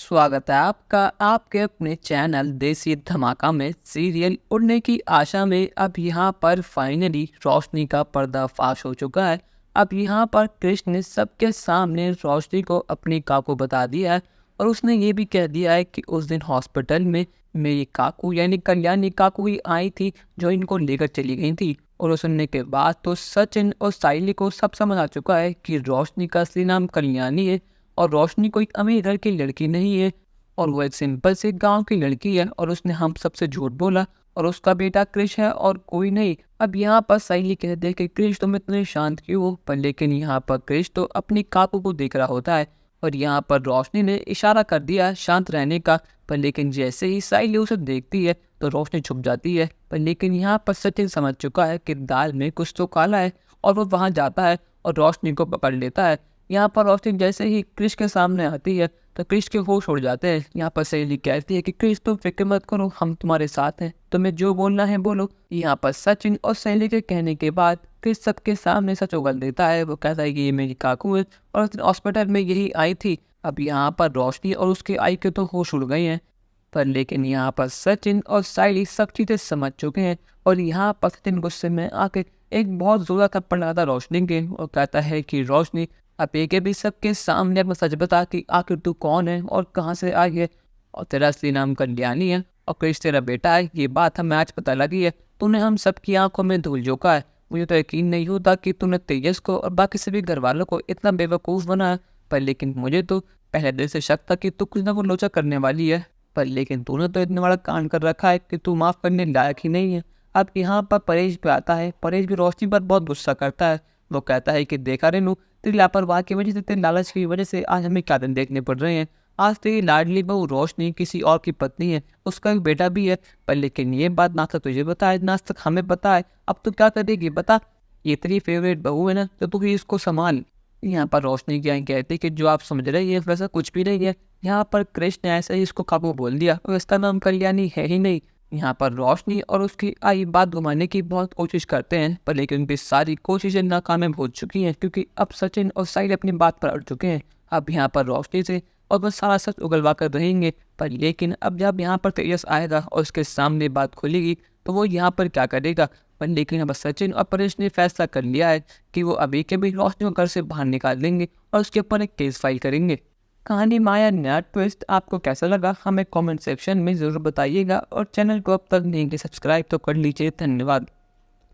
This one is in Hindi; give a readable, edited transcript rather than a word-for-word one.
स्वागत है आपका आपके अपने चैनल देसी धमाका में। सीरियल उड़ने की आशा में अब यहाँ पर फाइनली रोशनी का पर्दाफाश हो चुका है। अब यहाँ पर कृष्ण ने सबके सामने रोशनी को अपनी काकू बता दिया है और उसने ये भी कह दिया है कि उस दिन हॉस्पिटल में मेरी काकू यानी कल्याणी काकू ही आई थी जो इनको लेकर चली गई थी। और वो सुनने के बाद तो सचिन और साइली को सब समझ आ चुका है कि रोशनी का असली नाम कल्याणी है और रोशनी कोई अमीर घर की लड़की नहीं है और वो एक सिंपल से गांव की लड़की है और उसने हम सबसे झूठ बोला और उसका बेटा क्रिश है और कोई नहीं। अब यहाँ पर साइली कहते हैं कि क्रिश तुम इतने शांत क्यों हो, पर लेकिन यहाँ पर क्रिश तो अपनी काकू को देख रहा होता है और यहाँ पर रोशनी ने इशारा कर दिया है शांत रहने का। पर लेकिन जैसे ही साइली उसे देखती है तो रोशनी छुप जाती है। पर लेकिन यहाँ पर सचिन समझ चुका है कि दाल में कुछ तो काला है और वो वहाँ जाता है और रोशनी को पकड़ लेता है। यहाँ पर रोशनी जैसे ही क्रिश के सामने आती है तो क्रिश के होश उड़ जाते हैं। यहाँ पर सहेली कहती है कि क्रिश तुम फिक्र मत करो, हम तुम्हारे साथ हैं, तुम्हें जो बोलना है बोलो। यहाँ पर सचिन और सहेली के कहने के बाद क्रिश सबके सामने सच उगल देता है। वो कहता है कि ये मेरी काकू है और हॉस्पिटल में यही आई थी। अब यहाँ पर रोशनी और उसके आई के तो होश उड़ गए हैं। पर लेकिन यहाँ पर सचिन और साइली सब चीज़ें समझ चुके हैं और यहाँ पर सचिन गुस्से में आके एक बहुत जोरदार थप्पड़ लगाता रोशनी के और कहता है कि रोशनी अब एक भी सबके सामने अपना सच बता कि आखिर तू कौन है और कहाँ से आई है और तेरा असली नाम कल्याणी है और क्रिश तेरा बेटा है। ये बात हमें आज पता लगी है। तूने हम सबकी आंखों में धूल झोंका है। मुझे तो यकीन नहीं होता कि तूने तेजस को और बाकी सभी घर वालों को इतना बेवकूफ़ बनाया। पर लेकिन मुझे तो पहले दिल से शक था कि तू कुछ ना कुछ लोचा करने वाली है। पर लेकिन तूने तो इतना बड़ा कांड कर रखा है कि तू माफ़ करने लायक ही नहीं है। अब यहाँ पर परेश भी आता है। परेश भी रोशनी पर बहुत गुस्सा करता है। वो कहता है कि देखा रेनू, तेरी लापरवाही की वजह से, तेरे लालच की वजह से आज हमें क्या दिन देखने पड़ रहे हैं। आज तेरी लाडली बहू रोशनी किसी और की पत्नी है, उसका एक बेटा भी है। पर लेकिन ये बात ना तक तुझे पता है ना तक हमें पता है। अब तू क्या करेगी बता। ये तेरी फेवरेट बहू है ना, तो तू ही इसको संभाल। यहाँ पर रोशनी क्या कहती कि जो आप समझ रहे हैं वैसा कुछ भी नहीं है। यहाँ पर कृष्ण ने ऐसे ही इसको काबू बोल दिया और इसका नाम कल्याणी है ही नहीं। यहाँ पर रोशनी और उसकी आई बात घुमाने की बहुत कोशिश करते हैं पर लेकिन उनकी सारी कोशिशें नाकामयाब हो चुकी हैं क्योंकि अब सचिन और साहिल अपनी बात पर अड़ चुके हैं। अब यहाँ पर रोशनी से और बस सारा सच उगलवा कर रहेंगे। पर लेकिन अब जब यहाँ पर तेजस आएगा और उसके सामने बात खुलेगी तो वो यहाँ पर क्या करेगा। पर लेकिन अब सचिन और परेश ने फैसला कर लिया है कि वो अभी के भी रोशनी को घर से बाहर निकाल देंगे और उसके ऊपर एक केस फाइल करेंगे। कहानी माया नया ट्विस्ट आपको कैसा लगा हमें कमेंट सेक्शन में ज़रूर बताइएगा और चैनल को अब तक नहीं सब्सक्राइब तो कर लीजिए। धन्यवाद।